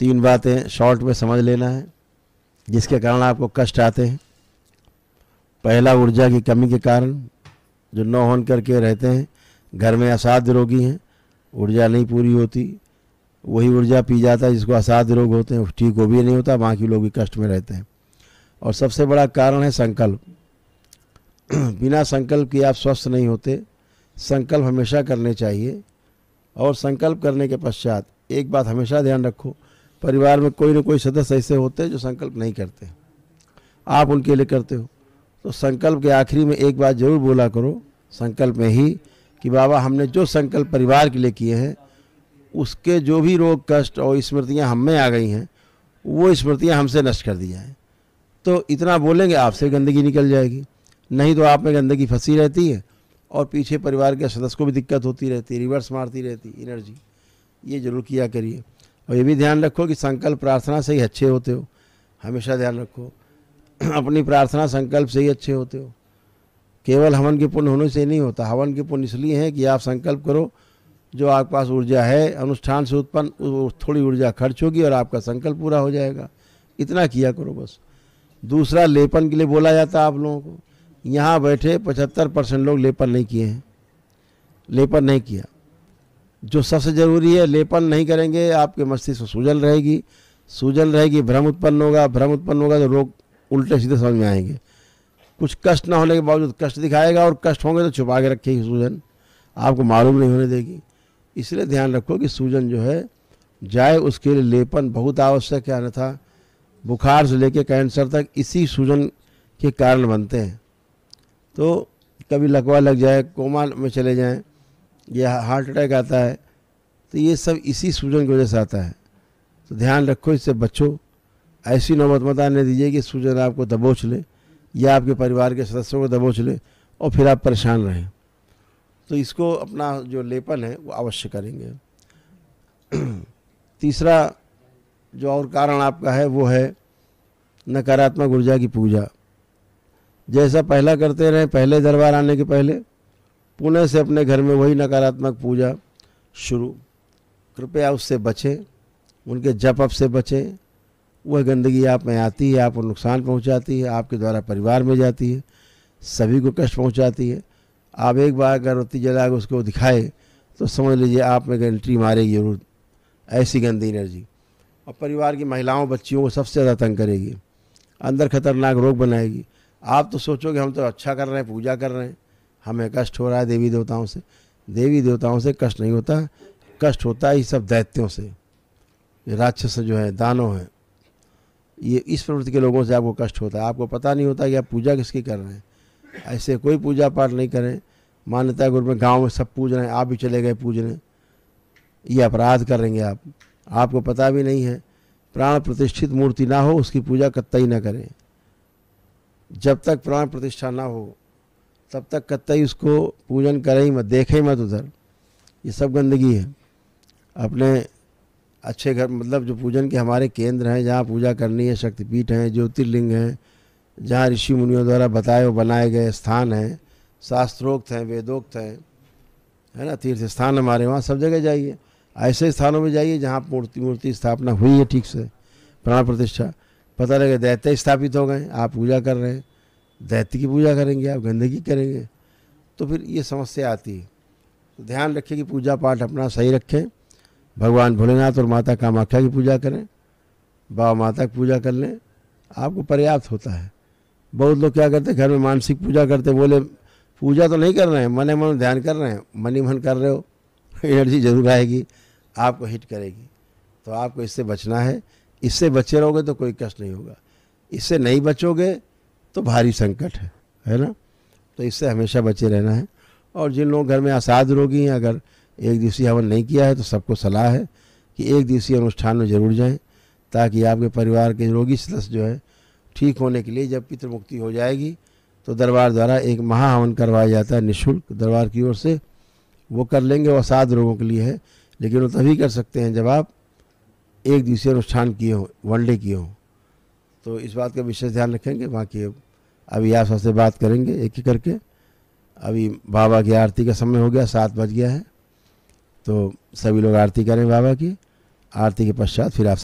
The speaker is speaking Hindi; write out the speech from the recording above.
3 बातें शॉर्ट में समझ लेना है जिसके कारण आपको कष्ट आते हैं। पहला, ऊर्जा की कमी के कारण जो नौहन करके रहते हैं, घर में असाध्य रोगी हैं, ऊर्जा नहीं पूरी होती, वही ऊर्जा पी जाता है जिसको असाध्य रोग होते हैं, ठीक हो भी नहीं होता, बाकी लोग भी कष्ट में रहते हैं। और सबसे बड़ा कारण है संकल्प। बिना संकल्प के आप स्वस्थ नहीं होते। संकल्प हमेशा करने चाहिए। और संकल्प करने के पश्चात एक बात हमेशा ध्यान रखो, परिवार में कोई न कोई सदस्य ऐसे होते हैं जो संकल्प नहीं करते, आप उनके लिए करते हो। तो संकल्प के आखिरी में एक बात जरूर बोला करो, संकल्प में ही, कि बाबा हमने जो संकल्प परिवार के लिए किए हैं उसके जो भी रोग कष्ट और स्मृतियाँ हम में आ गई हैं वो स्मृतियाँ हमसे नष्ट कर दी जाएँ। तो इतना बोलेंगे आपसे गंदगी निकल जाएगी, नहीं तो आप में गंदगी फंसी रहती है और पीछे परिवार के सदस्य को भी दिक्कत होती रहती है, रिवर्स मारती रहती एनर्जी। ये जरूर किया करिए। और ये भी ध्यान रखो कि संकल्प प्रार्थना से ही अच्छे होते हो, हमेशा ध्यान रखो। अपनी प्रार्थना संकल्प से ही अच्छे होते हो। केवल हवन के पुण्य होने से नहीं होता। हवन के पुण्य इसलिए है कि आप संकल्प करो, जो आपके पास ऊर्जा है अनुष्ठान से उत्पन्न, थोड़ी ऊर्जा खर्च होगी और आपका संकल्प पूरा हो जाएगा। इतना किया करो बस। दूसरा, लेपन के लिए बोला जाता है आप लोगों को। यहाँ बैठे 75% लोग लेपन नहीं किए हैं, लेपन नहीं किया। जो सबसे ज़रूरी है, लेपन नहीं करेंगे आपके मस्तिष्क में सूजन रहेगी, सूजन रहेगी, भ्रम उत्पन्न होगा, भ्रम उत्पन्न होगा तो रोग उल्टे सीधे समझ में आएंगे। कुछ कष्ट ना होने के बावजूद कष्ट दिखाएगा और कष्ट होंगे तो छुपा के रखेगी सूजन, आपको मालूम नहीं होने देगी। इसलिए ध्यान रखो कि सूजन जो है जाए, उसके लिए लेपन बहुत आवश्यक है। अन्यथा बुखार से लेकर कैंसर तक इसी सूजन के कारण बनते हैं। तो कभी लकवा लग जाए, कोमा में चले जाएं, या हार्ट अटैक आता है, तो ये सब इसी सूजन की वजह से आता है। तो ध्यान रखो, इससे बचो। ऐसी नौबत मत आने दीजिए कि सूजन आपको दबोच ले या आपके परिवार के सदस्यों को दबोच ले और फिर आप परेशान रहें। तो इसको अपना जो लेपन है वो अवश्य करेंगे। तीसरा जो और कारण आपका है वो है नकारात्मक ऊर्जा की पूजा। जैसा पहला करते रहे, पहले दरबार आने के पहले, पुणे से अपने घर में वही नकारात्मक पूजा शुरू। कृपया उससे बचें, उनके जप अप से बचें। वह गंदगी आप में आती है, आपको नुकसान पहुंचाती है, आपके द्वारा परिवार में जाती है, सभी को कष्ट पहुंचाती है। आप एक बार अगरबत्ती जला के उसको दिखाए तो समझ लीजिए आप में एंट्री मारेगी जरूर, ऐसी गंदी एनर्जी। और परिवार की महिलाओं बच्चियों को सबसे ज़्यादा तंग करेगी, अंदर खतरनाक रोग बनाएगी। आप तो सोचोगे हम तो अच्छा कर रहे हैं, पूजा कर रहे हैं, हमें कष्ट हो रहा है देवी देवताओं से। देवी देवताओं से कष्ट नहीं होता, कष्ट होता है ये सब दैत्यों से, ये राक्षस जो है, दानव हैं, ये इस प्रवृत्ति के लोगों से आपको कष्ट होता है। आपको पता नहीं होता कि आप पूजा किसकी कर रहे हैं। ऐसे कोई पूजा पाठ नहीं करें। मान्यता गुरु में गांव में सब पूज रहे हैं, आप भी चले गए पूजने, ये अपराध करेंगे आप। आपको पता भी नहीं है। प्राण प्रतिष्ठित मूर्ति ना हो उसकी पूजा कतई ना करें। जब तक प्राण प्रतिष्ठा ना हो तब तक कतई उसको पूजन करें ही मत, देखें मत उधर। ये सब गंदगी है। अपने अच्छे घर, मतलब जो पूजन के हमारे केंद्र हैं, जहाँ पूजा करनी है, शक्तिपीठ हैं, ज्योतिर्लिंग हैं, जहाँ ऋषि मुनियों द्वारा बताए और बनाए गए स्थान हैं, शास्त्रोक्त हैं, वेदोक्त हैं, है ना, तीर्थ स्थान हमारे, वहाँ सब जगह जाइए। ऐसे स्थानों में जाइए जहाँ मूर्ति स्थापना हुई है ठीक से, प्राण प्रतिष्ठा। पता लगे दैत्य स्थापित हो गए, आप पूजा कर रहे हैं, दैत्य की पूजा करेंगे आप, गंदगी करेंगे, तो फिर ये समस्या आती है। तो ध्यान रखें कि पूजा पाठ अपना सही रखें। भगवान भोलेनाथ और माता कामाख्या की पूजा करें, बाबा माता की पूजा कर लें, आपको पर्याप्त होता है। बहुत लोग क्या करते हैं, घर में मानसिक पूजा करते, बोले पूजा तो नहीं कर रहे हैं, मन मन ध्यान कर रहे हैं, मन ही मन कर रहे हो, एनर्जी जरूर आएगी, आपको हिट करेगी। तो आपको इससे बचना है। इससे बचे रहोगे तो कोई कष्ट नहीं होगा, इससे नहीं बचोगे तो भारी संकट है ना। तो इससे हमेशा बचे रहना है। और जिन लोग घर में असाध्य रोगी हैं, अगर एक दिवसीय हवन नहीं किया है तो सबको सलाह है कि एक दिवसीय अनुष्ठान में जरूर जाएं, ताकि आपके परिवार के रोगी सदस्य जो है ठीक होने के लिए, जब पितृमुक्ति हो जाएगी तो दरबार द्वारा एक महाहवन करवाया जाता है निःशुल्क दरबार की ओर से, वो कर लेंगे। वो असाध्य रोगों के लिए है, लेकिन वो तभी कर सकते हैं जब आप एक दिवसीय अनुष्ठान किए हों, वन डे किए हों। तो इस बात का विशेष ध्यान रखेंगे। बाकी अभी आप सबसे बात करेंगे एक ही करके। अभी बाबा की आरती का समय हो गया, 7 बज गया है, तो सभी लोग आरती करें बाबा की। आरती के पश्चात फिर आप